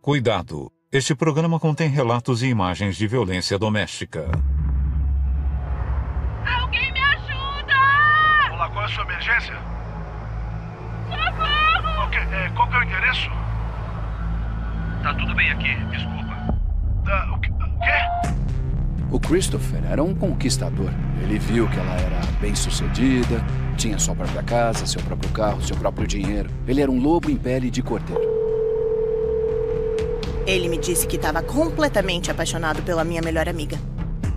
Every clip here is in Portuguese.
Cuidado! Este programa contém relatos e imagens de violência doméstica. Alguém me ajuda! Olá, qual é a sua emergência? Socorro! Qual que é o endereço? Tá tudo bem aqui, desculpa. O quê? O Christopher era um conquistador. Ele viu que ela era bem-sucedida, tinha sua própria casa, seu próprio carro, seu próprio dinheiro. Ele era um lobo em pele de cordeiro. Ele me disse que estava completamente apaixonado pela minha melhor amiga.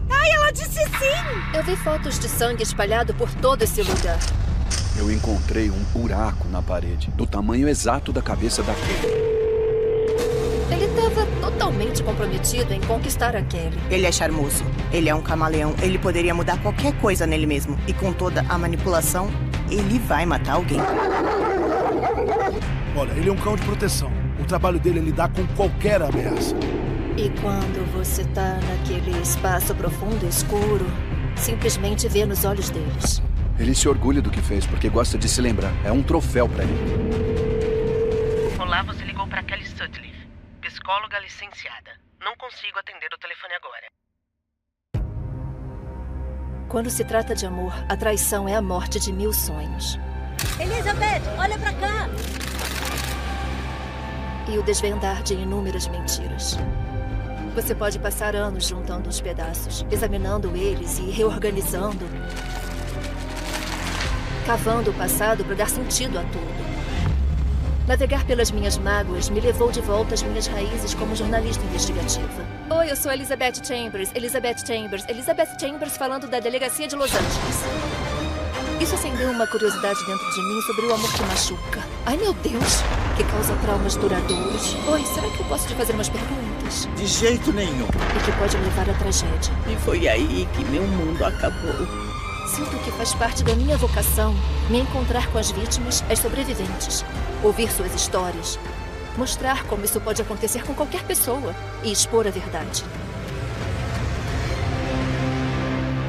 Ai, ela disse sim! Eu vi fotos de sangue espalhado por todo esse lugar. Eu encontrei um buraco na parede, do tamanho exato da cabeça da Kelly. Ele estava totalmente comprometido em conquistar a Kelly. Ele é charmoso, ele é um camaleão, ele poderia mudar qualquer coisa nele mesmo. E com toda a manipulação, ele vai matar alguém. Olha, ele é um cão de proteção. O trabalho dele é lidar com qualquer ameaça. E quando você tá naquele espaço profundo e escuro, simplesmente vê nos olhos deles. Ele se orgulha do que fez porque gosta de se lembrar. É um troféu pra ele. Olá, você ligou pra Kelly Sutcliffe, psicóloga licenciada. Não consigo atender o telefone agora. Quando se trata de amor, a traição é a morte de 1000 sonhos. Elizabeth, olha pra cá! E o desvendar de inúmeras mentiras. Você pode passar anos juntando os pedaços, examinando eles e reorganizando, cavando o passado para dar sentido a tudo. Navegar pelas minhas mágoas me levou de volta às minhas raízes como jornalista investigativa. Oi, eu sou Elizabeth Chambers. Elizabeth Chambers falando da delegacia de Los Angeles. Isso acendeu uma curiosidade dentro de mim sobre o amor que machuca. Ai, meu Deus! Que causa traumas duradouros. Oi, será que eu posso te fazer umas perguntas? De jeito nenhum. E que pode levar à tragédia. E foi aí que meu mundo acabou. Sinto que faz parte da minha vocação me encontrar com as vítimas, as sobreviventes, ouvir suas histórias, mostrar como isso pode acontecer com qualquer pessoa e expor a verdade.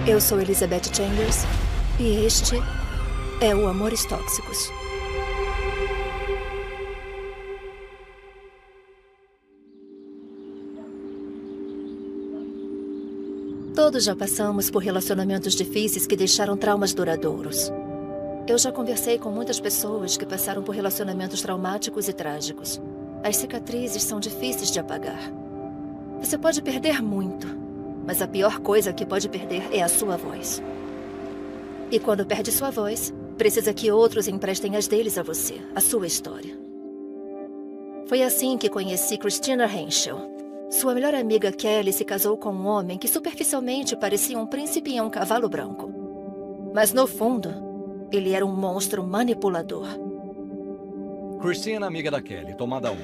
Eu sou Elizabeth Chambers e este é o Amores Tóxicos. Todos já passamos por relacionamentos difíceis que deixaram traumas duradouros. Eu já conversei com muitas pessoas que passaram por relacionamentos traumáticos e trágicos. As cicatrizes são difíceis de apagar. Você pode perder muito, mas a pior coisa que pode perder é a sua voz. E quando perde sua voz, precisa que outros emprestem as deles a você, a sua história. Foi assim que conheci Christina Henschel. Sua melhor amiga Kelly se casou com um homem que superficialmente parecia um príncipe em um cavalo branco. Mas no fundo, ele era um monstro manipulador. Christina, amiga da Kelly, tomada 1.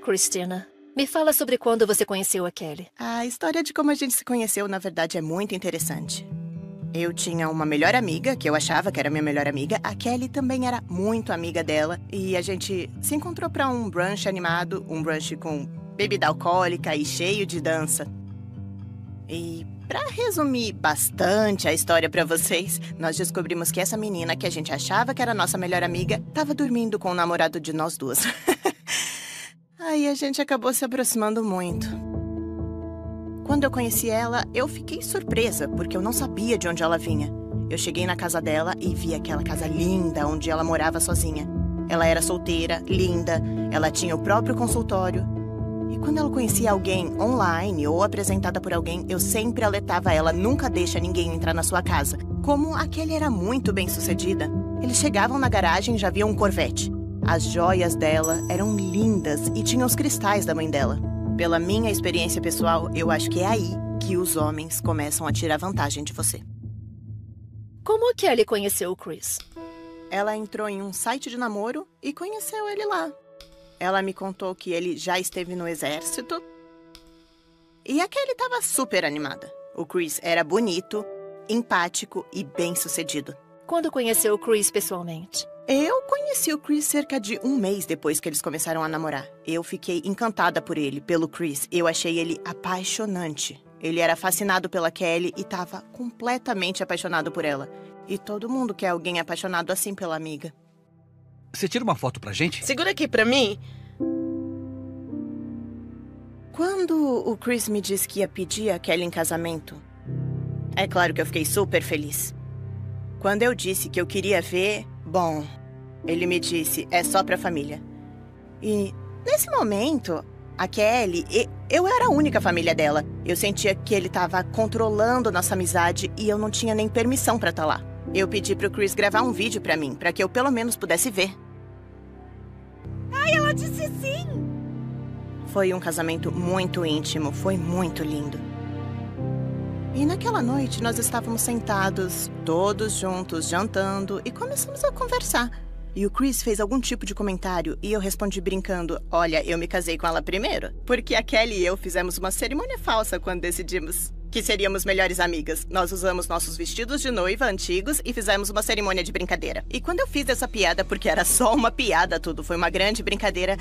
Christina, me fala sobre quando você conheceu a Kelly. A história de como a gente se conheceu, na verdade, é muito interessante. Eu tinha uma melhor amiga, que eu achava que era minha melhor amiga. A Kelly também era muito amiga dela. E a gente se encontrou pra um brunch animado, um brunch com bebida alcoólica e cheio de dança. E pra resumir bastante a história pra vocês, nós descobrimos que essa menina que a gente achava que era nossa melhor amiga tava dormindo com o namorado de nós duas. Aí a gente acabou se aproximando muito. Quando eu conheci ela, eu fiquei surpresa, porque eu não sabia de onde ela vinha. Eu cheguei na casa dela e vi aquela casa linda onde ela morava sozinha. Ela era solteira, linda, ela tinha o próprio consultório. E quando ela conhecia alguém online ou apresentada por alguém, eu sempre alertava ela, nunca deixa ninguém entrar na sua casa. Como aquele era muito bem-sucedida, eles chegavam na garagem e já viam um Corvette. As joias dela eram lindas e tinham os cristais da mãe dela. Pela minha experiência pessoal, eu acho que é aí que os homens começam a tirar vantagem de você. Como a Kelly conheceu o Chris? Ela entrou em um site de namoro e conheceu ele lá. Ela me contou que ele já esteve no exército. E a Kelly estava super animada. O Chris era bonito, empático e bem-sucedido. Quando conheceu o Chris pessoalmente? Eu conheci o Chris cerca de um mês depois que eles começaram a namorar. Eu fiquei encantada por ele, pelo Chris. Eu achei ele apaixonante. Ele era fascinado pela Kelly e estava completamente apaixonado por ela. E todo mundo quer alguém apaixonado assim pela amiga. Você tira uma foto pra gente? Segura aqui pra mim. Quando o Chris me disse que ia pedir a Kelly em casamento, é claro que eu fiquei super feliz. Quando eu disse que eu queria ver, bom, ele me disse, é só pra família. E nesse momento, a Kelly, eu era a única família dela. Eu sentia que ele tava controlando nossa amizade e eu não tinha nem permissão pra estar lá. Eu pedi pro Chris gravar um vídeo pra mim, pra que eu pelo menos pudesse ver. Ai, ela disse sim! Foi um casamento muito íntimo, foi muito lindo. E naquela noite nós estávamos sentados, todos juntos, jantando, e começamos a conversar. E o Chris fez algum tipo de comentário e eu respondi brincando, olha, eu me casei com ela primeiro, porque a Kelly e eu fizemos uma cerimônia falsa quando decidimos que seríamos melhores amigas. Nós usamos nossos vestidos de noiva antigos e fizemos uma cerimônia de brincadeira. E quando eu fiz essa piada, porque era só uma piada, tudo foi uma grande brincadeira,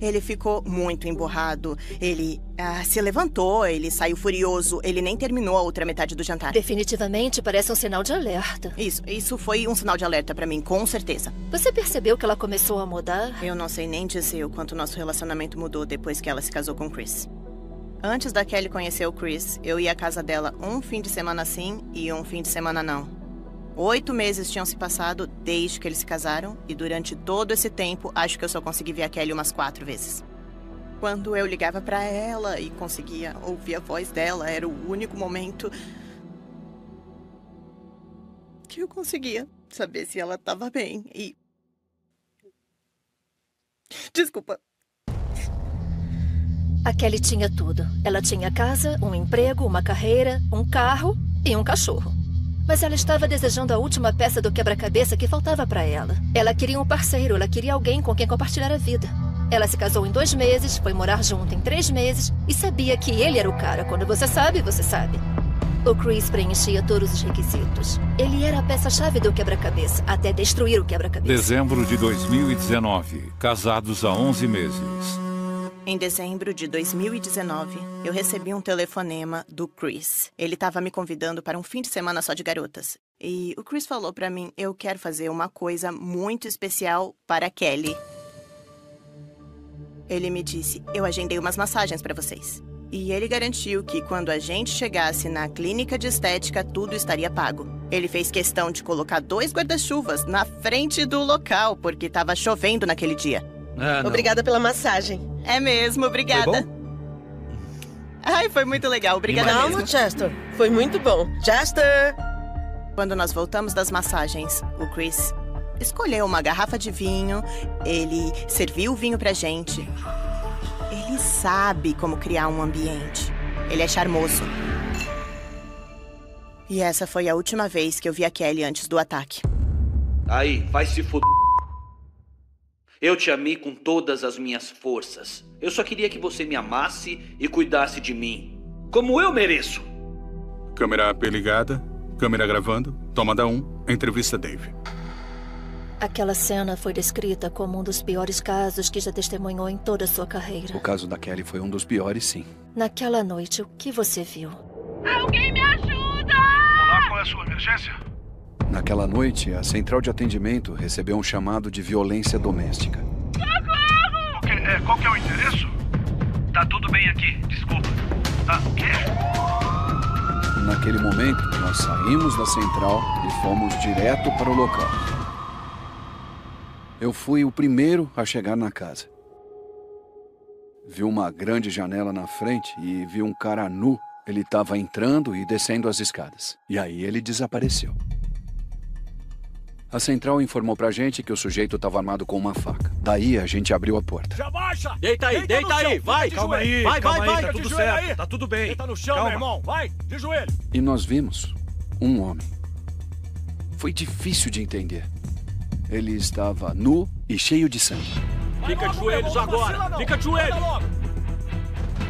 ele ficou muito emburrado. Ele se levantou, ele saiu furioso, ele nem terminou a outra metade do jantar. Definitivamente parece um sinal de alerta. Isso foi um sinal de alerta pra mim, com certeza. Você percebeu que ela começou a mudar? Eu não sei nem dizer o quanto nosso relacionamento mudou depois que ela se casou com o Chris. Antes da Kelly conhecer o Chris, eu ia à casa dela um fim de semana sim e um fim de semana não. 8 meses tinham se passado desde que eles se casaram e durante todo esse tempo, acho que eu só consegui ver a Kelly umas 4 vezes. Quando eu ligava pra ela e conseguia ouvir a voz dela, era o único momento que eu conseguia saber se ela estava bem e... Desculpa. A Kelly tinha tudo. Ela tinha casa, um emprego, uma carreira, um carro e um cachorro. Mas ela estava desejando a última peça do quebra-cabeça que faltava para ela. Ela queria um parceiro, ela queria alguém com quem compartilhar a vida. Ela se casou em 2 meses, foi morar junto em 3 meses e sabia que ele era o cara. Quando você sabe, você sabe. O Chris preenchia todos os requisitos. Ele era a peça-chave do quebra-cabeça, até destruir o quebra-cabeça. Dezembro de 2019. Casados há 11 meses. Em dezembro de 2019, eu recebi um telefonema do Chris. Ele estava me convidando para um fim de semana só de garotas. E o Chris falou para mim, eu quero fazer uma coisa muito especial para a Kelly. Ele me disse, eu agendei umas massagens para vocês. E ele garantiu que quando a gente chegasse na clínica de estética, tudo estaria pago. Ele fez questão de colocar 2 guarda-chuvas na frente do local, porque estava chovendo naquele dia. Obrigada pela massagem. É mesmo, obrigada. Foi bom? Ai, foi muito legal, obrigada mesmo. Calma, Chester. Foi muito bom. Chester! Quando nós voltamos das massagens, o Chris escolheu uma garrafa de vinho, ele serviu o vinho pra gente. Ele sabe como criar um ambiente. Ele é charmoso. E essa foi a última vez que eu vi a Kelly antes do ataque. Aí, vai se fuder. Eu te amei com todas as minhas forças. Eu só queria que você me amasse e cuidasse de mim. Como eu mereço. Câmera AP ligada, câmera gravando, tomada 1, entrevista Dave. Aquela cena foi descrita como um dos piores casos que já testemunhou em toda a sua carreira. O caso da Kelly foi um dos piores, sim. Naquela noite, o que você viu? Alguém me ajuda! Olá, qual é a sua emergência? Naquela noite, a central de atendimento recebeu um chamado de violência doméstica. Socorro! Ok, qual que é o endereço? Tá tudo bem aqui, desculpa. Tá, o quê? Naquele momento, nós saímos da central e fomos direto para o local. Eu fui o primeiro a chegar na casa. Vi uma grande janela na frente e vi um cara nu. Ele estava entrando e descendo as escadas. E aí ele desapareceu. A central informou pra gente que o sujeito estava armado com uma faca. Daí a gente abriu a porta. Já baixa! Deita aí, vai! Calma aí, vai, tá tudo certo, aí. tá tudo bem. Deita no chão, meu irmão, vai, de joelho. E nós vimos um homem. Foi difícil de entender. Ele estava nu e cheio de sangue. Fica de joelhos agora, fica de joelho!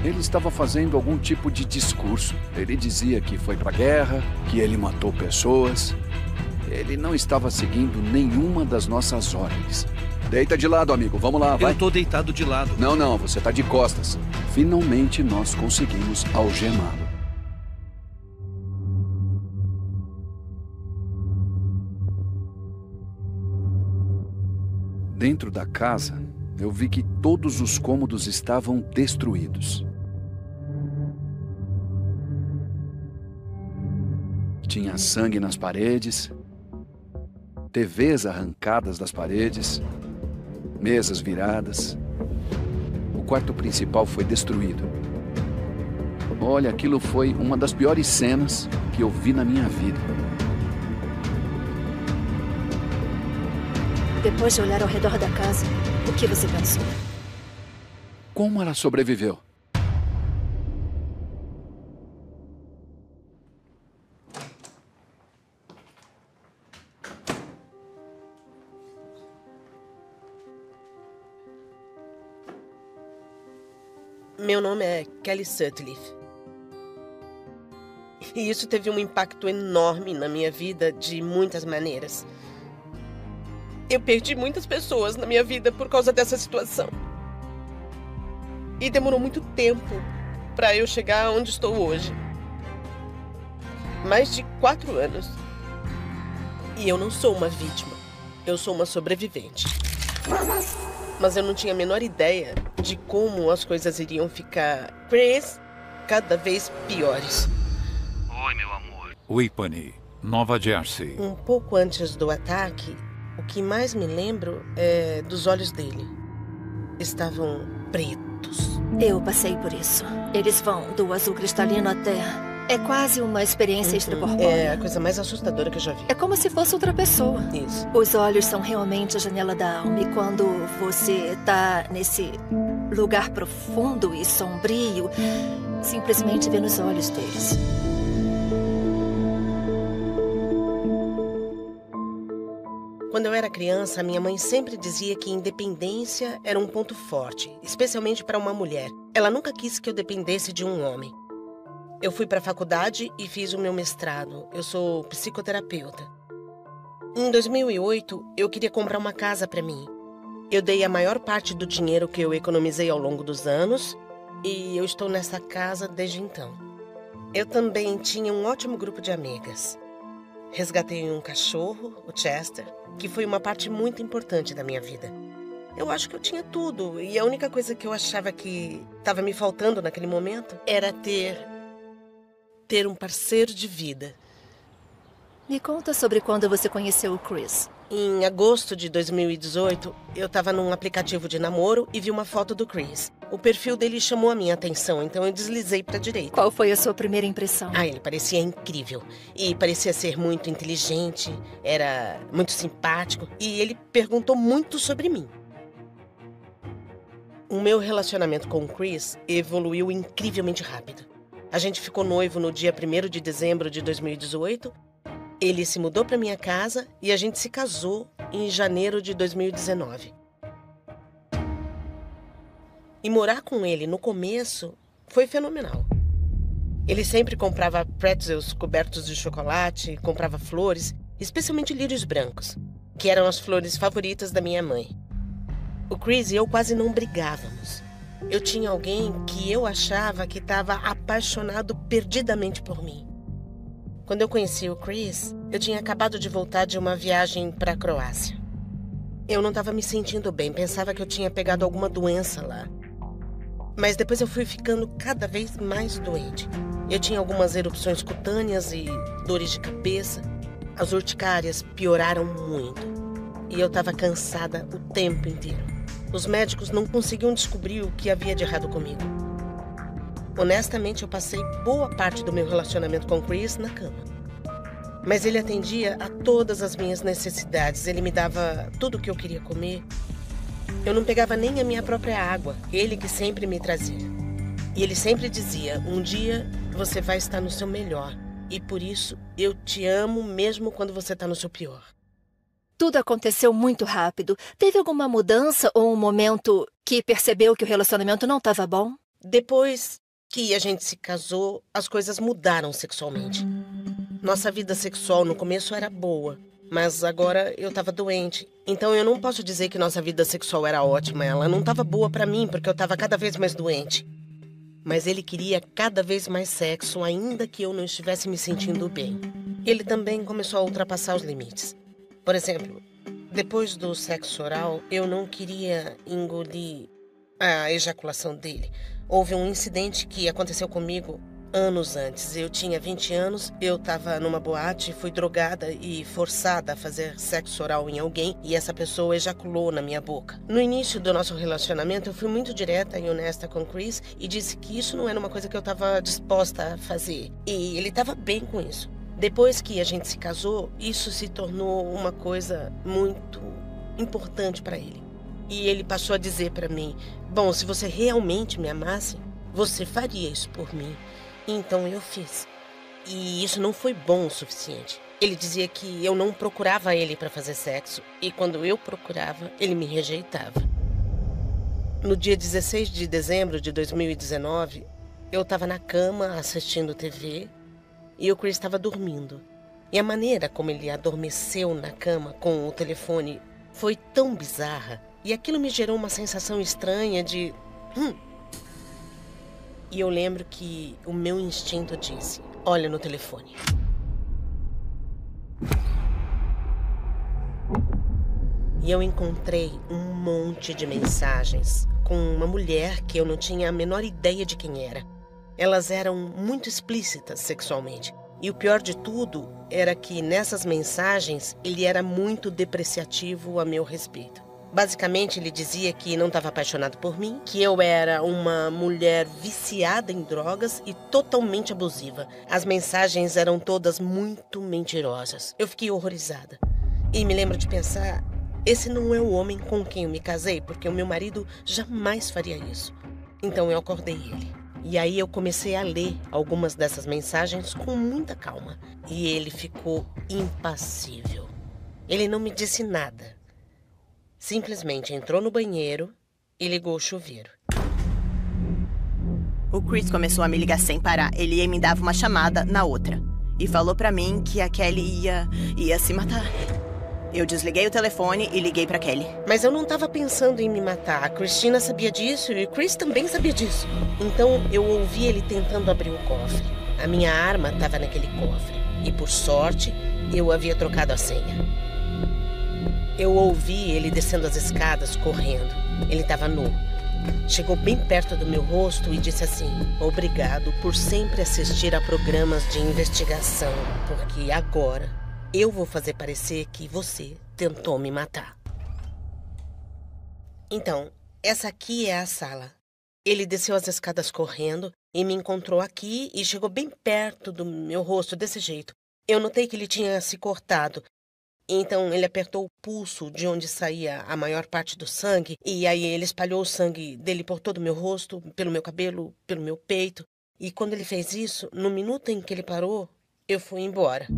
Ele estava fazendo algum tipo de discurso. Ele dizia que foi pra guerra, que ele matou pessoas. Ele não estava seguindo nenhuma das nossas ordens. Deita de lado, amigo. Vamos lá, vai. Eu tô deitado de lado. Não. Você tá de costas. Finalmente nós conseguimos algemá-lo. Dentro da casa, eu vi que todos os cômodos estavam destruídos. Tinha sangue nas paredes, TVs arrancadas das paredes, mesas viradas. O quarto principal foi destruído. Olha, aquilo foi uma das piores cenas que eu vi na minha vida. Depois de olhar ao redor da casa, o que você pensou? Como ela sobreviveu? Meu nome é Kelly Sutcliffe. E isso teve um impacto enorme na minha vida de muitas maneiras. Eu perdi muitas pessoas na minha vida por causa dessa situação. E demorou muito tempo para eu chegar onde estou hoje. Mais de 4 anos. E eu não sou uma vítima. Eu sou uma sobrevivente. Mas eu não tinha a menor ideia de como as coisas iriam ficar, Chris, cada vez piores. Oi, meu amor. Whippany, Nova Jersey. Um pouco antes do ataque, o que mais me lembro é dos olhos dele. Estavam pretos. Eu passei por isso. Eles vão do azul cristalino até... É quase uma experiência extracorpórea. É a coisa mais assustadora que eu já vi. É como se fosse outra pessoa. Isso. Os olhos são realmente a janela da alma. E quando você tá nesse lugar profundo e sombrio, simplesmente vê nos olhos deles. Quando eu era criança, minha mãe sempre dizia que independência era um ponto forte, especialmente para uma mulher. Ela nunca quis que eu dependesse de um homem. Eu fui para a faculdade e fiz o meu mestrado. Eu sou psicoterapeuta. Em 2008, eu queria comprar uma casa para mim. Eu dei a maior parte do dinheiro que eu economizei ao longo dos anos e eu estou nessa casa desde então. Eu também tinha um ótimo grupo de amigas. Resgatei um cachorro, o Chester, que foi uma parte muito importante da minha vida. Eu acho que eu tinha tudo e a única coisa que eu achava que estava me faltando naquele momento era ter um parceiro de vida. Me conta sobre quando você conheceu o Chris. Em agosto de 2018, eu estava num aplicativo de namoro e vi uma foto do Chris. O perfil dele chamou a minha atenção, então eu deslizei para a direita. Qual foi a sua primeira impressão? Ele parecia incrível. E parecia ser muito inteligente, era muito simpático. E ele perguntou muito sobre mim. O meu relacionamento com o Chris evoluiu incrivelmente rápido. A gente ficou noivo no dia 1º de dezembro de 2018. Ele se mudou para minha casa e a gente se casou em janeiro de 2019. E morar com ele no começo foi fenomenal. Ele sempre comprava pretzels cobertos de chocolate, comprava flores, especialmente lírios brancos, que eram as flores favoritas da minha mãe. O Chris e eu quase não brigávamos. Eu tinha alguém que eu achava que estava apaixonado perdidamente por mim. Quando eu conheci o Chris, eu tinha acabado de voltar de uma viagem para a Croácia. Eu não estava me sentindo bem, pensava que eu tinha pegado alguma doença lá. Mas depois eu fui ficando cada vez mais doente. Eu tinha algumas erupções cutâneas e dores de cabeça. As urticárias pioraram muito. E eu estava cansada o tempo inteiro. Os médicos não conseguiam descobrir o que havia de errado comigo. Honestamente, eu passei boa parte do meu relacionamento com o Chris na cama. Mas ele atendia a todas as minhas necessidades. Ele me dava tudo o que eu queria comer. Eu não pegava nem a minha própria água. Ele que sempre me trazia. E ele sempre dizia, um dia você vai estar no seu melhor. E por isso eu te amo mesmo quando você está no seu pior. Tudo aconteceu muito rápido. Teve alguma mudança ou um momento que percebeu que o relacionamento não estava bom? Depois que a gente se casou, as coisas mudaram sexualmente. Nossa vida sexual no começo era boa, mas agora eu estava doente. Então eu não posso dizer que nossa vida sexual era ótima. Ela não estava boa para mim porque eu estava cada vez mais doente. Mas ele queria cada vez mais sexo, ainda que eu não estivesse me sentindo bem. Ele também começou a ultrapassar os limites. Por exemplo, depois do sexo oral, eu não queria engolir a ejaculação dele. Houve um incidente que aconteceu comigo anos antes. Eu tinha 20 anos, eu tava numa boate, fui drogada e forçada a fazer sexo oral em alguém e essa pessoa ejaculou na minha boca. No início do nosso relacionamento, eu fui muito direta e honesta com o Chris e disse que isso não era uma coisa que eu tava disposta a fazer. E ele tava bem com isso. Depois que a gente se casou, isso se tornou uma coisa muito importante para ele. E ele passou a dizer para mim, bom, se você realmente me amasse, você faria isso por mim. Então eu fiz. E isso não foi bom o suficiente. Ele dizia que eu não procurava ele para fazer sexo. E quando eu procurava, ele me rejeitava. No dia 16 de dezembro de 2019, eu estava na cama assistindo TV e o Chris estava dormindo. E a maneira como ele adormeceu na cama com o telefone foi tão bizarra. E aquilo me gerou uma sensação estranha de... E eu lembro que o meu instinto disse, olha no telefone. E eu encontrei um monte de mensagens com uma mulher que eu não tinha a menor ideia de quem era. Elas eram muito explícitas sexualmente. E o pior de tudo era que nessas mensagens ele era muito depreciativo a meu respeito. Basicamente, ele dizia que não estava apaixonado por mim, que eu era uma mulher viciada em drogas e totalmente abusiva. As mensagens eram todas muito mentirosas. Eu fiquei horrorizada. E me lembro de pensar, esse não é o homem com quem eu me casei, porque o meu marido jamais faria isso. Então eu acordei ele. E aí eu comecei a ler algumas dessas mensagens com muita calma. E ele ficou impassível. Ele não me disse nada. Simplesmente entrou no banheiro e ligou o chuveiro. O Chris começou a me ligar sem parar. Ele me dava uma chamada na outra. E falou pra mim que a Kelly ia se matar. Eu desliguei o telefone e liguei pra Kelly. Mas eu não estava pensando em me matar. A Cristina sabia disso e o Chris também sabia disso. Então eu ouvi ele tentando abrir o cofre. A minha arma estava naquele cofre. E por sorte, eu havia trocado a senha. Eu ouvi ele descendo as escadas, correndo. Ele estava nu. Chegou bem perto do meu rosto e disse assim, obrigado por sempre assistir a programas de investigação, porque agora eu vou fazer parecer que você tentou me matar. Então, essa aqui é a sala. Ele desceu as escadas correndo e me encontrou aqui e chegou bem perto do meu rosto, desse jeito. Eu notei que ele tinha se cortado. Então ele apertou o pulso de onde saía a maior parte do sangue e aí ele espalhou o sangue dele por todo o meu rosto, pelo meu cabelo, pelo meu peito. E quando ele fez isso, no minuto em que ele parou, eu fui embora.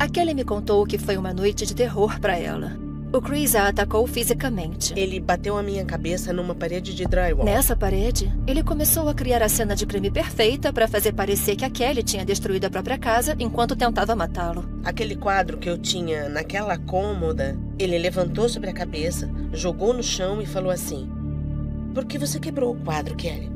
A Kelly me contou que foi uma noite de terror para ela. O Chris a atacou fisicamente. Ele bateu a minha cabeça numa parede de drywall. Nessa parede, ele começou a criar a cena de crime perfeita para fazer parecer que a Kelly tinha destruído a própria casa enquanto tentava matá-lo. Aquele quadro que eu tinha naquela cômoda, ele levantou sobre a cabeça, jogou no chão e falou assim, por que você quebrou o quadro, Kelly?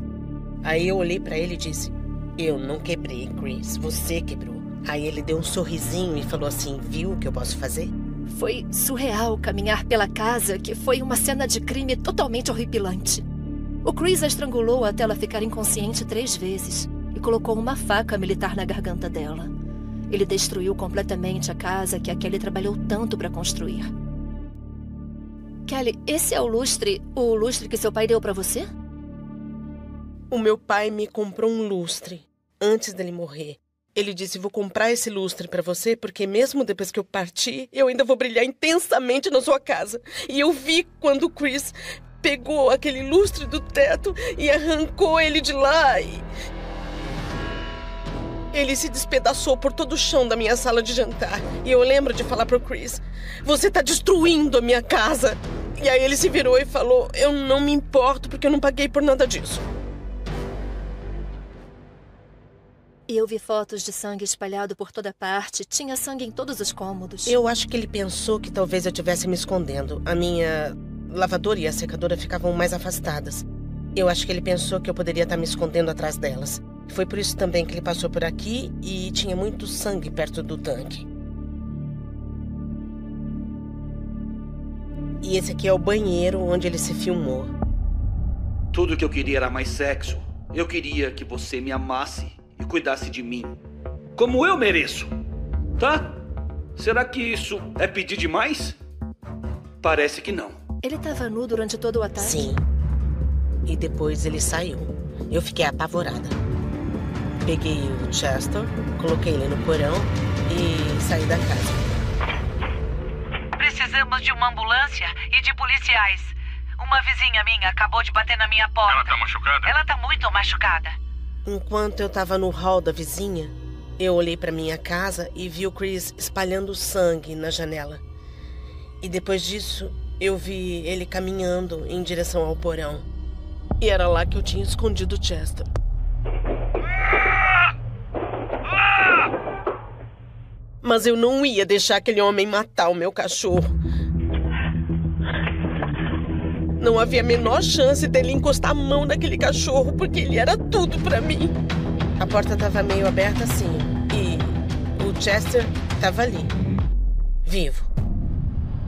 Aí eu olhei para ele e disse, eu não quebrei, Chris, você quebrou. Aí ele deu um sorrisinho e falou assim, viu o que eu posso fazer? Foi surreal caminhar pela casa, que foi uma cena de crime totalmente horripilante. O Chris a estrangulou até ela ficar inconsciente 3 vezes e colocou uma faca militar na garganta dela. Ele destruiu completamente a casa que a Kelly trabalhou tanto para construir. Kelly, esse é o lustre que seu pai deu para você? O meu pai me comprou um lustre antes dele morrer. Ele disse, vou comprar esse lustre pra você, porque mesmo depois que eu partir, eu ainda vou brilhar intensamente na sua casa. E eu vi quando o Chris pegou aquele lustre do teto e arrancou ele de lá e... Ele se despedaçou por todo o chão da minha sala de jantar. E eu lembro de falar pro Chris, você tá destruindo a minha casa. E aí ele se virou e falou, eu não me importo porque eu não paguei por nada disso. E eu vi fotos de sangue espalhado por toda parte. Tinha sangue em todos os cômodos. Eu acho que ele pensou que talvez eu estivesse me escondendo. A minha lavadora e a secadora ficavam mais afastadas. Eu acho que ele pensou que eu poderia estar me escondendo atrás delas. Foi por isso também que ele passou por aqui e tinha muito sangue perto do tanque. E esse aqui é o banheiro onde ele se filmou. Tudo que eu queria era mais sexo. Eu queria que você me amasse e cuidasse de mim, como eu mereço, tá? Será que isso é pedir demais? Parece que não. Ele estava nu durante todo o ataque? Sim. E depois ele saiu. Eu fiquei apavorada. Peguei o Chester, coloquei ele no porão e saí da casa. Precisamos de uma ambulância e de policiais. Uma vizinha minha acabou de bater na minha porta. Ela tá machucada? Ela tá muito machucada. Enquanto eu tava no hall da vizinha, eu olhei pra minha casa e vi o Chris espalhando sangue na janela. E depois disso, eu vi ele caminhando em direção ao porão. E era lá que eu tinha escondido o Chester. Mas eu não ia deixar aquele homem matar o meu cachorro. Não havia a menor chance dele encostar a mão naquele cachorro, porque ele era tudo pra mim. A porta estava meio aberta assim, e o Chester estava ali, vivo.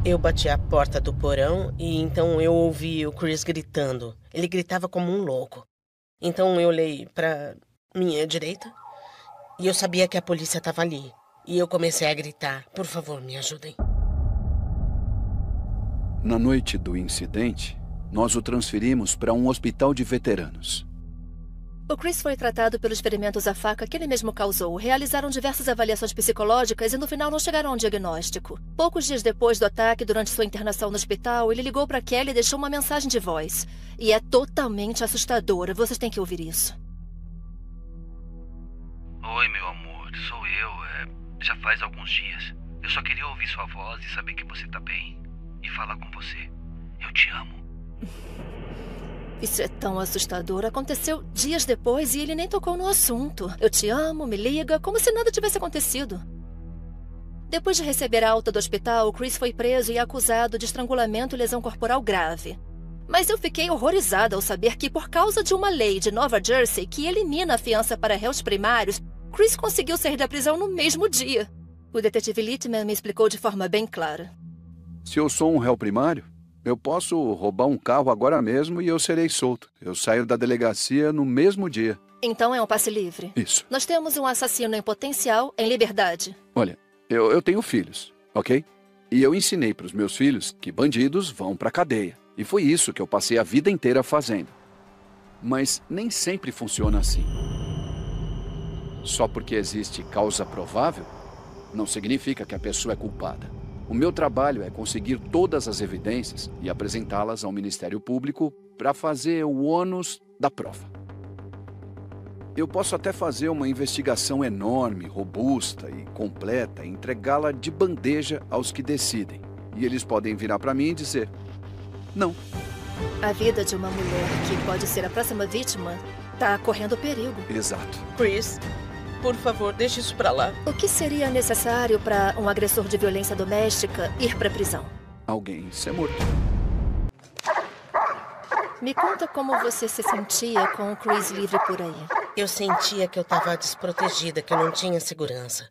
Eu bati a porta do porão e então eu ouvi o Chris gritando. Ele gritava como um louco. Então eu olhei pra minha direita e eu sabia que a polícia estava ali. E eu comecei a gritar, por favor, me ajudem. Na noite do incidente, nós o transferimos para um hospital de veteranos. O Chris foi tratado pelos ferimentos à faca que ele mesmo causou. Realizaram diversas avaliações psicológicas e no final não chegaram a um diagnóstico. Poucos dias depois do ataque, durante sua internação no hospital, ele ligou para Kelly e deixou uma mensagem de voz. E é totalmente assustadora. Vocês têm que ouvir isso. Oi, meu amor. Sou eu. Já faz alguns dias. Eu só queria ouvir sua voz e saber que você tá bem. E falar com você. Eu te amo. Isso é tão assustador. Aconteceu dias depois e ele nem tocou no assunto. Eu te amo, me liga, como se nada tivesse acontecido. Depois de receber a alta do hospital, o Chris foi preso e acusado de estrangulamento e lesão corporal grave. Mas eu fiquei horrorizada ao saber que, por causa de uma lei de Nova Jersey que elimina a fiança para réus primários, Chris conseguiu sair da prisão no mesmo dia. O detetive Littman me explicou de forma bem clara. Se eu sou um réu primário, eu posso roubar um carro agora mesmo e eu serei solto. Eu saio da delegacia no mesmo dia. Então é um passe livre. Isso. Nós temos um assassino em potencial em liberdade. Olha, eu tenho filhos, ok? E eu ensinei para os meus filhos que bandidos vão para a cadeia. E foi isso que eu passei a vida inteira fazendo. Mas nem sempre funciona assim. Só porque existe causa provável, não significa que a pessoa é culpada. O meu trabalho é conseguir todas as evidências e apresentá-las ao Ministério Público para fazer o ônus da prova. Eu posso até fazer uma investigação enorme, robusta e completa e entregá-la de bandeja aos que decidem. E eles podem virar para mim e dizer, não. A vida de uma mulher que pode ser a próxima vítima está correndo perigo. Exato. Chris, por favor, deixe isso pra lá. O que seria necessário para um agressor de violência doméstica ir pra prisão? Alguém ser morto. Me conta como você se sentia com o Chris livre por aí. Eu sentia que eu estava desprotegida, que eu não tinha segurança.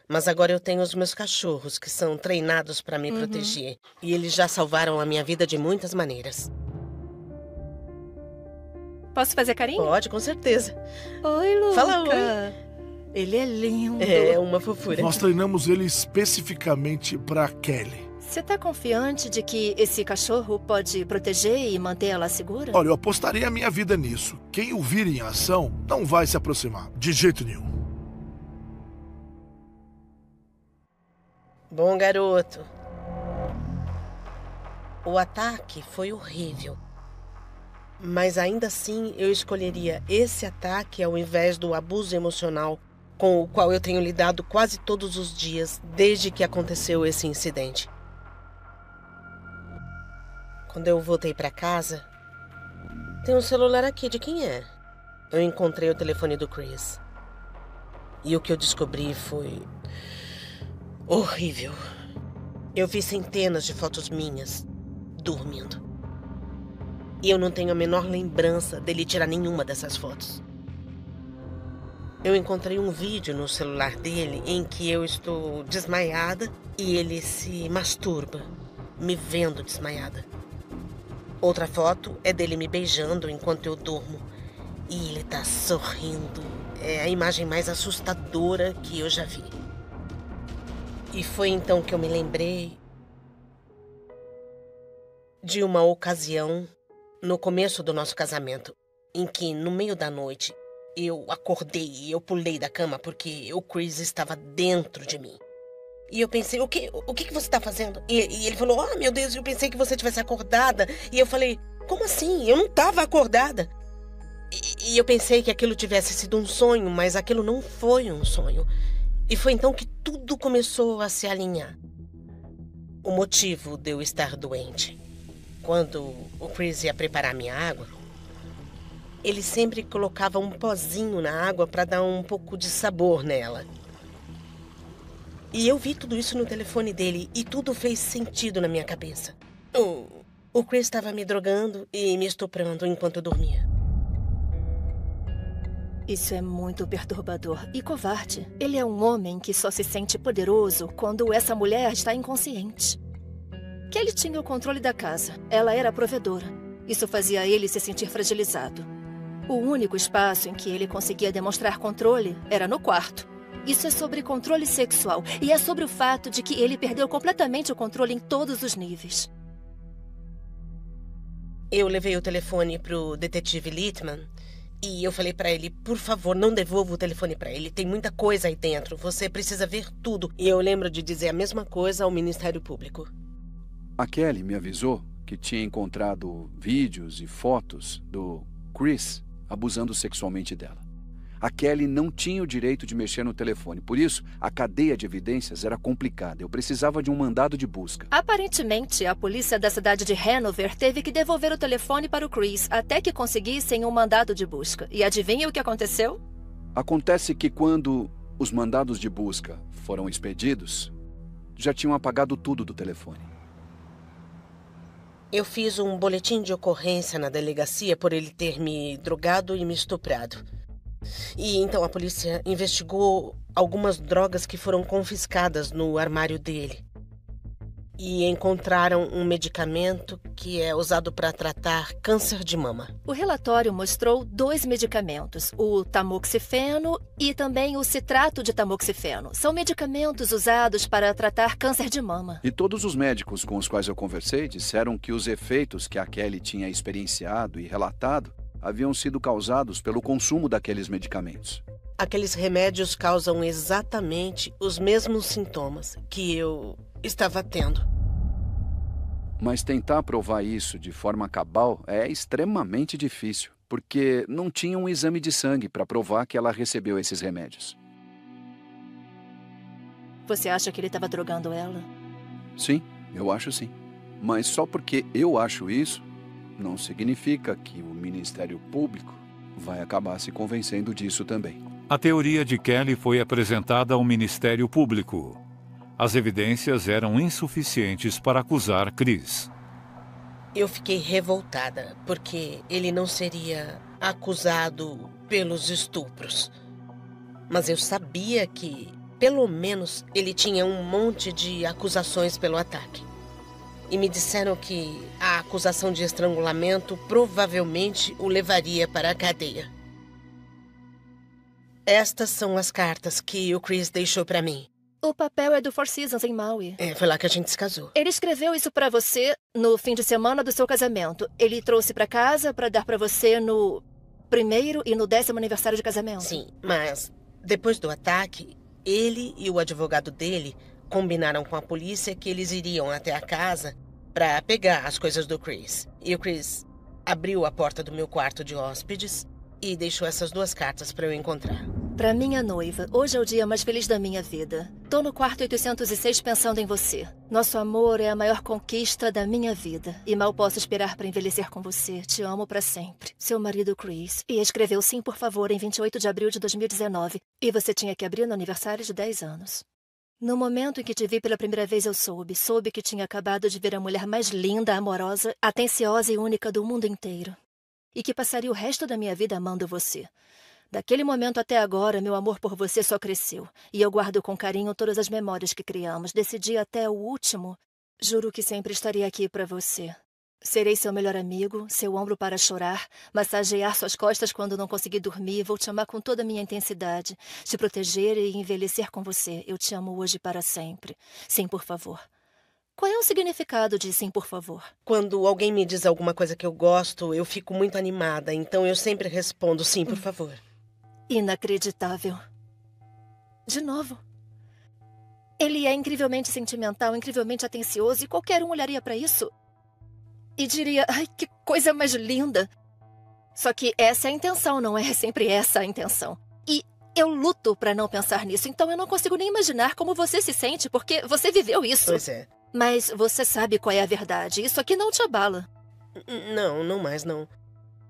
Mas agora eu tenho os meus cachorros, que são treinados para me proteger. E eles já salvaram a minha vida de muitas maneiras. Posso fazer carinho? Pode, com certeza. Oi, Luca. Fala oi. Ele é lindo. É uma fofura. Nós treinamos ele especificamente para Kelly. Você tá confiante de que esse cachorro pode proteger e manter ela segura? Olha, eu apostaria a minha vida nisso. Quem o vir em ação não vai se aproximar, de jeito nenhum. Bom garoto. O ataque foi horrível. Mas ainda assim eu escolheria esse ataque ao invés do abuso emocional com o qual eu tenho lidado quase todos os dias desde que aconteceu esse incidente. Quando eu voltei para casa, tem um celular aqui, de quem é? Eu encontrei o telefone do Chris. E o que eu descobri foi horrível. Eu vi centenas de fotos minhas dormindo. E eu não tenho a menor lembrança dele tirar nenhuma dessas fotos. Eu encontrei um vídeo no celular dele em que eu estou desmaiada e ele se masturba, me vendo desmaiada. Outra foto é dele me beijando enquanto eu durmo. E ele tá sorrindo. É a imagem mais assustadora que eu já vi. E foi então que eu me lembrei de uma ocasião no começo do nosso casamento, em que, no meio da noite, eu acordei e eu pulei da cama porque o Chris estava dentro de mim. E eu pensei, o que você está fazendo? E ele falou, meu Deus, eu pensei que você tivesse acordada. E eu falei, como assim? Eu não estava acordada. E eu pensei que aquilo tivesse sido um sonho, mas aquilo não foi um sonho. E foi então que tudo começou a se alinhar. O motivo de eu estar doente. Quando o Chris ia preparar minha água, ele sempre colocava um pozinho na água para dar um pouco de sabor nela. E eu vi tudo isso no telefone dele e tudo fez sentido na minha cabeça. O Chris estava me drogando e me estuprando enquanto eu dormia. Isso é muito perturbador e covarde. Ele é um homem que só se sente poderoso quando essa mulher está inconsciente. Kelly tinha o controle da casa. Ela era a provedora. Isso fazia ele se sentir fragilizado. O único espaço em que ele conseguia demonstrar controle era no quarto. Isso é sobre controle sexual e é sobre o fato de que ele perdeu completamente o controle em todos os níveis. Eu levei o telefone pro detetive Littman e eu falei pra ele, por favor, não devolva o telefone pra ele. Tem muita coisa aí dentro, você precisa ver tudo. E eu lembro de dizer a mesma coisa ao Ministério Público. A Kelly me avisou que tinha encontrado vídeos e fotos do Chris abusando sexualmente dela. A Kelly não tinha o direito de mexer no telefone, por isso a cadeia de evidências era complicada. Eu precisava de um mandado de busca. Aparentemente, a polícia da cidade de Hanover teve que devolver o telefone para o Chris até que conseguissem um mandado de busca. E adivinha o que aconteceu? Acontece que quando os mandados de busca foram expedidos, já tinham apagado tudo do telefone. Eu fiz um boletim de ocorrência na delegacia por ele ter me drogado e me estuprado. E então a polícia investigou algumas drogas que foram confiscadas no armário dele. E encontraram um medicamento que é usado para tratar câncer de mama. O relatório mostrou 2 medicamentos, o tamoxifeno e também o citrato de tamoxifeno. São medicamentos usados para tratar câncer de mama. E todos os médicos com os quais eu conversei disseram que os efeitos que a Kelly tinha experienciado e relatado haviam sido causados pelo consumo daqueles medicamentos. Aqueles remédios causam exatamente os mesmos sintomas que eu estava tendo. Mas tentar provar isso de forma cabal é extremamente difícil, porque não tinha um exame de sangue para provar que ela recebeu esses remédios. Você acha que ele estava drogando ela? Sim, eu acho sim. Mas só porque eu acho isso, não significa que o Ministério Público vai acabar se convencendo disso também. A teoria de Kelly foi apresentada ao Ministério Público. As evidências eram insuficientes para acusar Chris. Eu fiquei revoltada, porque ele não seria acusado pelos estupros. Mas eu sabia que, pelo menos, ele tinha um monte de acusações pelo ataque. E me disseram que a acusação de estrangulamento provavelmente o levaria para a cadeia. Estas são as cartas que o Chris deixou para mim. O papel é do Four Seasons em Maui. Foi lá que a gente se casou. Ele escreveu isso pra você no fim de semana do seu casamento. Ele trouxe pra casa pra dar pra você no 1º e no 10º aniversário de casamento. Sim, mas depois do ataque, ele e o advogado dele combinaram com a polícia que eles iriam até a casa pra pegar as coisas do Chris. E o Chris abriu a porta do meu quarto de hóspedes e deixou essas 2 cartas pra eu encontrar. Pra minha noiva, hoje é o dia mais feliz da minha vida. Tô no quarto 806 pensando em você. Nosso amor é a maior conquista da minha vida. E mal posso esperar pra envelhecer com você. Te amo pra sempre. Seu marido Chris. E escreveu sim, por favor, em 28 de abril de 2019. E você tinha que abrir no aniversário de 10 anos. No momento em que te vi pela primeira vez, eu soube que tinha acabado de ver a mulher mais linda, amorosa, atenciosa e única do mundo inteiro. E que passaria o resto da minha vida amando você. Daquele momento até agora, meu amor por você só cresceu. E eu guardo com carinho todas as memórias que criamos. Desse dia até o último, juro que sempre estarei aqui pra você. Serei seu melhor amigo, seu ombro para chorar, massagear suas costas quando não conseguir dormir. Vou te amar com toda a minha intensidade, te proteger e envelhecer com você. Eu te amo hoje para sempre. Sim, por favor. Qual é o significado de sim, por favor? Quando alguém me diz alguma coisa que eu gosto, eu fico muito animada, então eu sempre respondo sim, por favor. Inacreditável. De novo. Ele é incrivelmente sentimental, incrivelmente atencioso, e qualquer um olharia para isso e diria, ai, que coisa mais linda. Só que essa é a intenção, não é sempre essa a intenção. E eu luto para não pensar nisso, então eu não consigo nem imaginar como você se sente, porque você viveu isso. Pois é. Mas você sabe qual é a verdade. Isso aqui não te abala. Não mais não.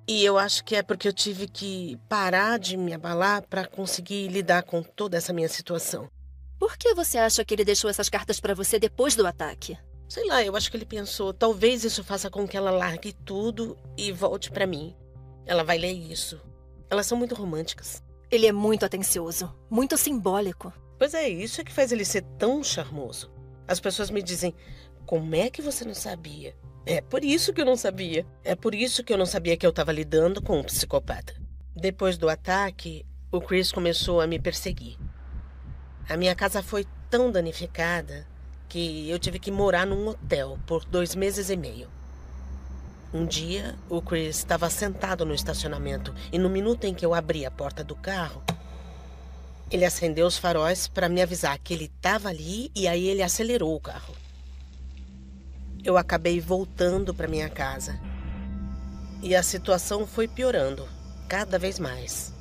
E eu acho que é porque eu tive que parar de me abalar para conseguir lidar com toda essa minha situação. Por que você acha que ele deixou essas cartas para você depois do ataque? Sei lá, eu acho que ele pensou, talvez isso faça com que ela largue tudo e volte pra mim. Ela vai ler isso. Elas são muito românticas. Ele é muito atencioso, muito simbólico. Pois é, isso é que faz ele ser tão charmoso. As pessoas me dizem, como é que você não sabia? É por isso que eu não sabia. É por isso que eu não sabia que eu estava lidando com um psicopata. Depois do ataque, o Chris começou a me perseguir. A minha casa foi tão danificada que eu tive que morar num hotel por 2 meses e meio. Um dia, o Chris estava sentado no estacionamento e no minuto em que eu abri a porta do carro, ele acendeu os faróis para me avisar que ele estava ali e aí ele acelerou o carro. Eu acabei voltando para minha casa e a situação foi piorando cada vez mais.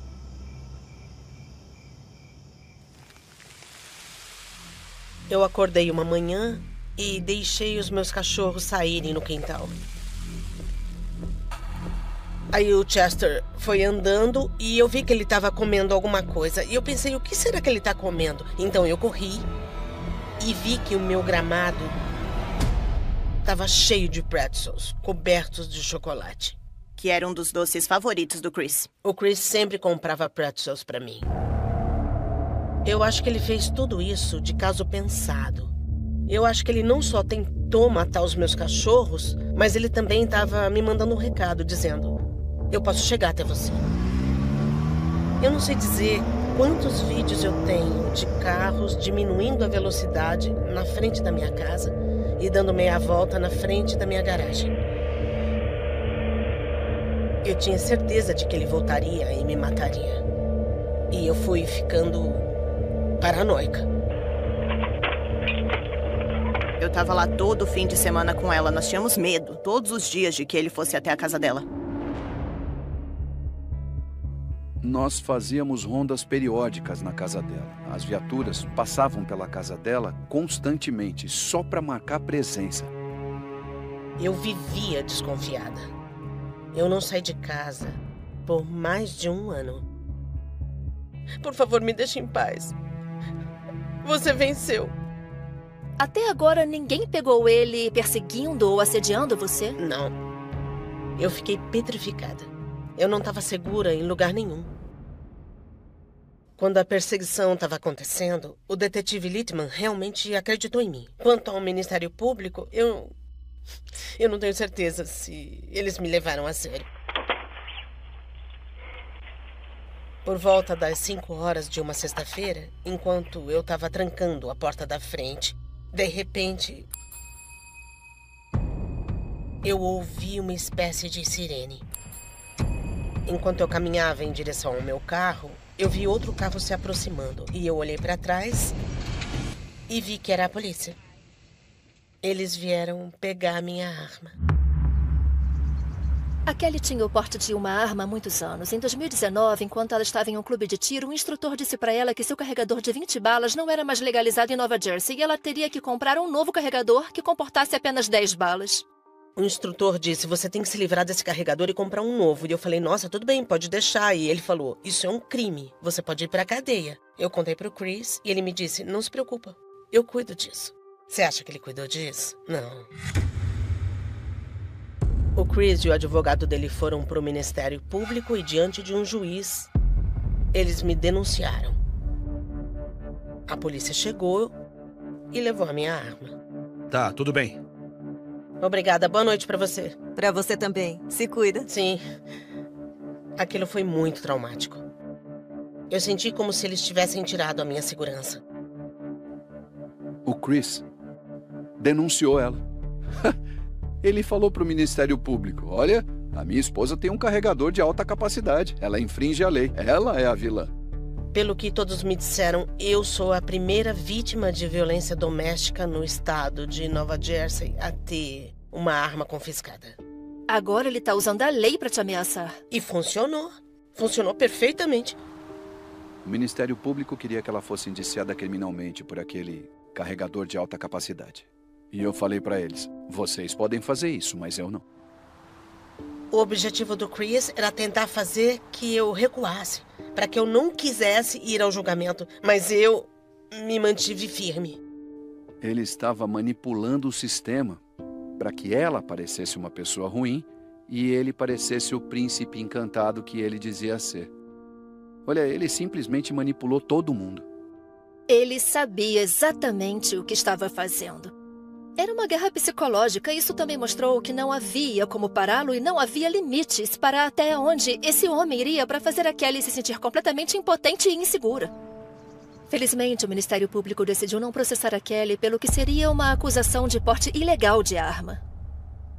Eu acordei uma manhã e deixei os meus cachorros saírem no quintal. Aí o Chester foi andando e eu vi que ele estava comendo alguma coisa. E eu pensei, o que será que ele está comendo? Então eu corri e vi que o meu gramado estava cheio de pretzels, cobertos de chocolate. Que era um dos doces favoritos do Chris. O Chris sempre comprava pretzels para mim. Eu acho que ele fez tudo isso de caso pensado. Eu acho que ele não só tentou matar os meus cachorros, mas ele também estava me mandando um recado dizendo, eu posso chegar até você. Eu não sei dizer quantos vídeos eu tenho de carros diminuindo a velocidade na frente da minha casa e dando meia volta na frente da minha garagem. Eu tinha certeza de que ele voltaria e me mataria. E eu fui ficando paranoica. Eu tava lá todo fim de semana com ela. Nós tínhamos medo, todos os dias, de que ele fosse até a casa dela. Nós fazíamos rondas periódicas na casa dela. As viaturas passavam pela casa dela constantemente, só para marcar presença. Eu vivia desconfiada. Eu não saí de casa por mais de 1 ano. Por favor, me deixe em paz. Você venceu. Até agora, ninguém pegou ele perseguindo ou assediando você? Não. Eu fiquei petrificada. Eu não estava segura em lugar nenhum. Quando a perseguição estava acontecendo, o detetive Littman realmente acreditou em mim. Quanto ao Ministério Público, eu não tenho certeza se eles me levaram a sério. Por volta das 5 horas de uma sexta-feira, enquanto eu estava trancando a porta da frente, de repente, eu ouvi uma espécie de sirene. Enquanto eu caminhava em direção ao meu carro, eu vi outro carro se aproximando e eu olhei para trás e vi que era a polícia. Eles vieram pegar a minha arma. A Kelly tinha o porte de uma arma há muitos anos. Em 2019, enquanto ela estava em um clube de tiro, um instrutor disse para ela que seu carregador de 20 balas não era mais legalizado em Nova Jersey e ela teria que comprar um novo carregador que comportasse apenas 10 balas. O instrutor disse, você tem que se livrar desse carregador e comprar um novo. E eu falei, nossa, tudo bem, pode deixar. E ele falou, isso é um crime, você pode ir pra cadeia. Eu contei pro Chris e ele me disse, não se preocupa, eu cuido disso. Você acha que ele cuidou disso? Não. O Chris e o advogado dele foram pro Ministério Público e diante de um juiz, eles me denunciaram. A polícia chegou e levou a minha arma. Tá, tudo bem. Obrigada. Boa noite pra você. Pra você também. Se cuida. Sim. Aquilo foi muito traumático. Eu senti como se eles tivessem tirado a minha segurança. O Chris denunciou ela. Ele falou pro Ministério Público, olha, a minha esposa tem um carregador de alta capacidade. Ela infringe a lei. Ela é a vilã. Pelo que todos me disseram, eu sou a primeira vítima de violência doméstica no estado de Nova Jersey a ter uma arma confiscada. Agora ele tá usando a lei pra te ameaçar. E funcionou. Funcionou perfeitamente. O Ministério Público queria que ela fosse indiciada criminalmente por aquele carregador de alta capacidade. E eu falei pra eles, vocês podem fazer isso, mas eu não. O objetivo do Chris era tentar fazer que eu recuasse, para que eu não quisesse ir ao julgamento, mas eu me mantive firme. Ele estava manipulando o sistema para que ela parecesse uma pessoa ruim e ele parecesse o príncipe encantado que ele dizia ser. Olha, ele simplesmente manipulou todo mundo. Ele sabia exatamente o que estava fazendo. Era uma guerra psicológica. Isso também mostrou que não havia como pará-lo e não havia limites para até onde esse homem iria para fazer a Kelly se sentir completamente impotente e insegura. Felizmente, o Ministério Público decidiu não processar a Kelly pelo que seria uma acusação de porte ilegal de arma.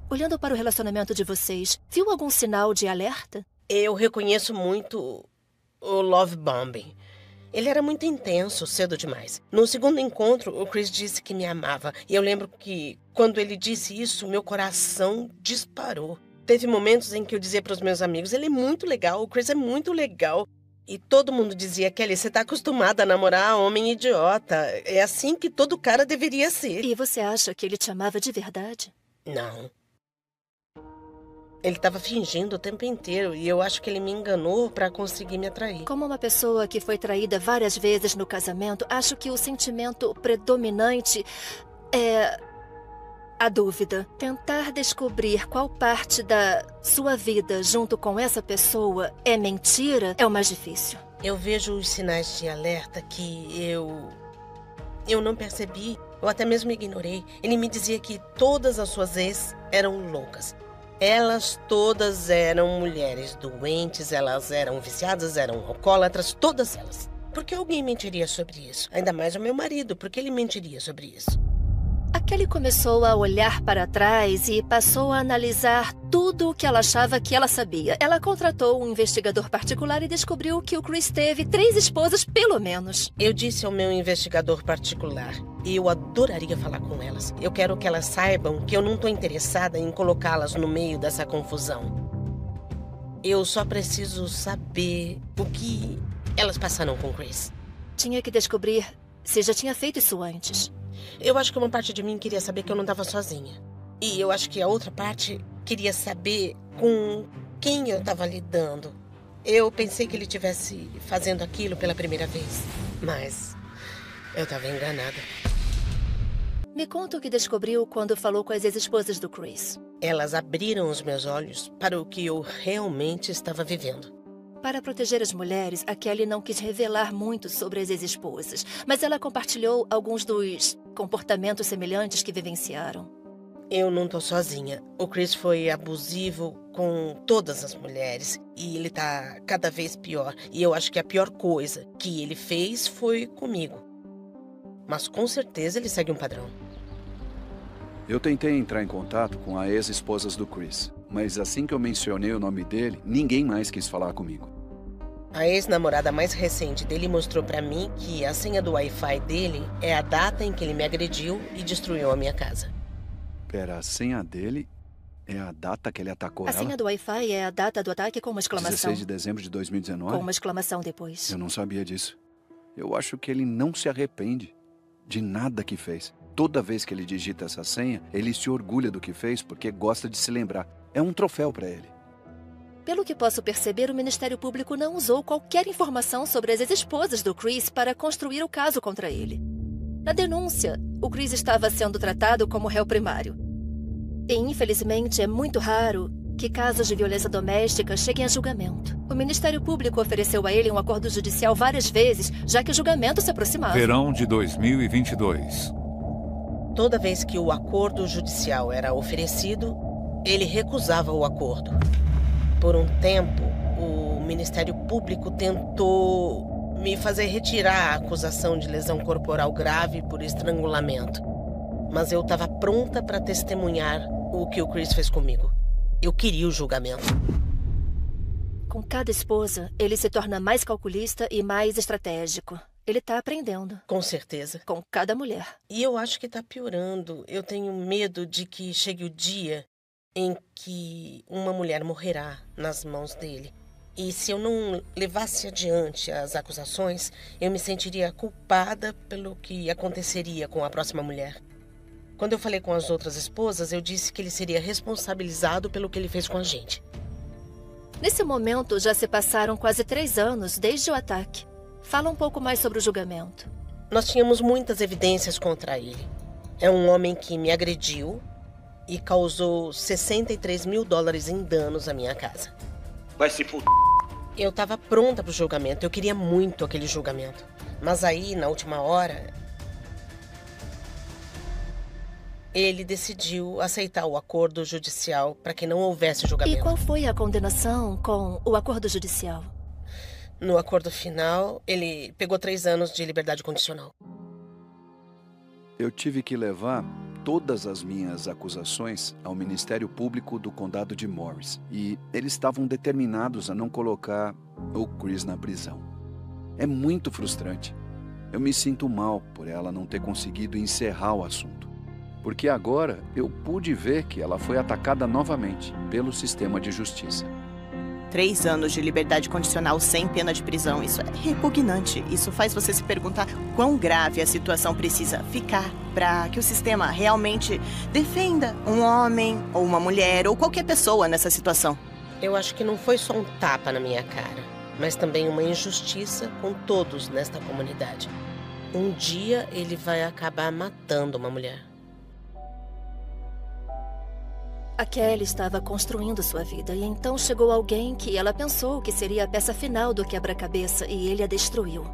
Olhando para o relacionamento de vocês, viu algum sinal de alerta? Eu reconheço muito o love bombing. Ele era muito intenso, cedo demais. No segundo encontro, o Chris disse que me amava. E eu lembro que, quando ele disse isso, meu coração disparou. Teve momentos em que eu dizia para os meus amigos, ele é muito legal, o Chris é muito legal. E todo mundo dizia, Kelly, você tá acostumada a namorar homem idiota. É assim que todo cara deveria ser. E você acha que ele te amava de verdade? Não. Ele estava fingindo o tempo inteiro e eu acho que ele me enganou para conseguir me atrair. Como uma pessoa que foi traída várias vezes no casamento, acho que o sentimento predominante é a dúvida. Tentar descobrir qual parte da sua vida junto com essa pessoa é mentira é o mais difícil. Eu vejo os sinais de alerta que eu não percebi, eu até mesmo ignorei. Ele me dizia que todas as suas ex eram loucas. Elas todas eram mulheres doentes, elas eram viciadas, eram alcoólatras, todas elas. Por que alguém mentiria sobre isso? Ainda mais o meu marido, por que ele mentiria sobre isso? A Kelly começou a olhar para trás e passou a analisar tudo o que ela achava que ela sabia. Ela contratou um investigador particular e descobriu que o Chris teve 3 esposas, pelo menos. Eu disse ao meu investigador particular, e eu adoraria falar com elas. Eu quero que elas saibam que eu não estou interessada em colocá-las no meio dessa confusão. Eu só preciso saber o que elas passaram com o Chris. Tinha que descobrir se já tinha feito isso antes. Eu acho que uma parte de mim queria saber que eu não estava sozinha. E eu acho que a outra parte queria saber com quem eu estava lidando. Eu pensei que ele estivesse fazendo aquilo pela primeira vez, mas eu estava enganada. Me conta o que descobriu quando falou com as ex-esposas do Chris. Elas abriram os meus olhos para o que eu realmente estava vivendo. Para proteger as mulheres, a Kelly não quis revelar muito sobre as ex-esposas, mas ela compartilhou alguns dos comportamentos semelhantes que vivenciaram. Eu não tô sozinha. O Chris foi abusivo com todas as mulheres e ele tá cada vez pior. E eu acho que a pior coisa que ele fez foi comigo. Mas com certeza ele segue um padrão. Eu tentei entrar em contato com as ex-esposas do Chris, mas assim que eu mencionei o nome dele, ninguém mais quis falar comigo. A ex-namorada mais recente dele mostrou pra mim que a senha do Wi-Fi dele é a data em que ele me agrediu e destruiu a minha casa. Pera, a senha dele é a data que ele atacou ela? A senha do Wi-Fi é a data do ataque com uma exclamação. 16 de dezembro de 2019? Com uma exclamação depois. Eu não sabia disso. Eu acho que ele não se arrepende de nada que fez. Toda vez que ele digita essa senha, ele se orgulha do que fez porque gosta de se lembrar. É um troféu pra ele. Pelo que posso perceber, o Ministério Público não usou qualquer informação sobre as ex-esposas do Chris para construir o caso contra ele. Na denúncia, o Chris estava sendo tratado como réu primário. E, infelizmente, é muito raro que casos de violência doméstica cheguem a julgamento. O Ministério Público ofereceu a ele um acordo judicial várias vezes, já que o julgamento se aproximava. Verão de 2022. Toda vez que o acordo judicial era oferecido, ele recusava o acordo. Por um tempo, o Ministério Público tentou me fazer retirar a acusação de lesão corporal grave por estrangulamento. Mas eu estava pronta para testemunhar o que o Chris fez comigo. Eu queria o julgamento. Com cada esposa, ele se torna mais calculista e mais estratégico. Ele tá aprendendo. Com certeza. Com cada mulher. E eu acho que tá piorando. Eu tenho medo de que chegue o dia em que uma mulher morrerá nas mãos dele. E se eu não levasse adiante as acusações, eu me sentiria culpada pelo que aconteceria com a próxima mulher. Quando eu falei com as outras esposas, eu disse que ele seria responsabilizado pelo que ele fez com a gente. Nesse momento, já se passaram quase 3 anos desde o ataque. Fala um pouco mais sobre o julgamento. Nós tínhamos muitas evidências contra ele. É um homem que me agrediu e causou $63 mil em danos à minha casa. Vai se fuder. Eu estava pronta para o julgamento. Eu queria muito aquele julgamento. Mas aí, na última hora, ele decidiu aceitar o acordo judicial para que não houvesse julgamento. E qual foi a condenação com o acordo judicial? No acordo final, ele pegou 3 anos de liberdade condicional. Eu tive que levar todas as minhas acusações ao Ministério Público do Condado de Morris. E eles estavam determinados a não colocar o Chris na prisão. É muito frustrante. Eu me sinto mal por ela não ter conseguido encerrar o assunto. Porque agora eu pude ver que ela foi atacada novamente pelo sistema de justiça. 3 anos de liberdade condicional sem pena de prisão, isso é repugnante. Isso faz você se perguntar quão grave a situação precisa ficar para que o sistema realmente defenda um homem ou uma mulher ou qualquer pessoa nessa situação. Eu acho que não foi só um tapa na minha cara, mas também uma injustiça com todos nesta comunidade. Um dia ele vai acabar matando uma mulher. A Kelly estava construindo sua vida e então chegou alguém que ela pensou que seria a peça final do quebra-cabeça e ele a destruiu.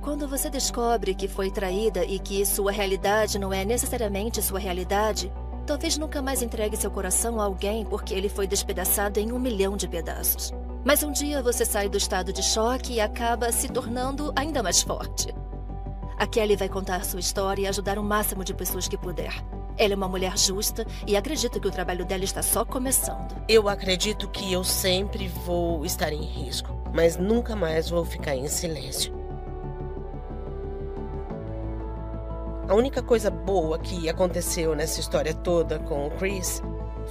Quando você descobre que foi traída e que sua realidade não é necessariamente sua realidade, talvez nunca mais entregue seu coração a alguém porque ele foi despedaçado em 1 milhão de pedaços. Mas um dia você sai do estado de choque e acaba se tornando ainda mais forte. A Kelly vai contar sua história e ajudar o máximo de pessoas que puder. Ela é uma mulher justa e acredito que o trabalho dela está só começando. Eu acredito que eu sempre vou estar em risco, mas nunca mais vou ficar em silêncio. A única coisa boa que aconteceu nessa história toda com o Chris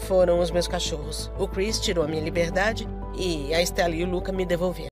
foram os meus cachorros. O Chris tirou a minha liberdade e a Estela e o Luca me devolveram.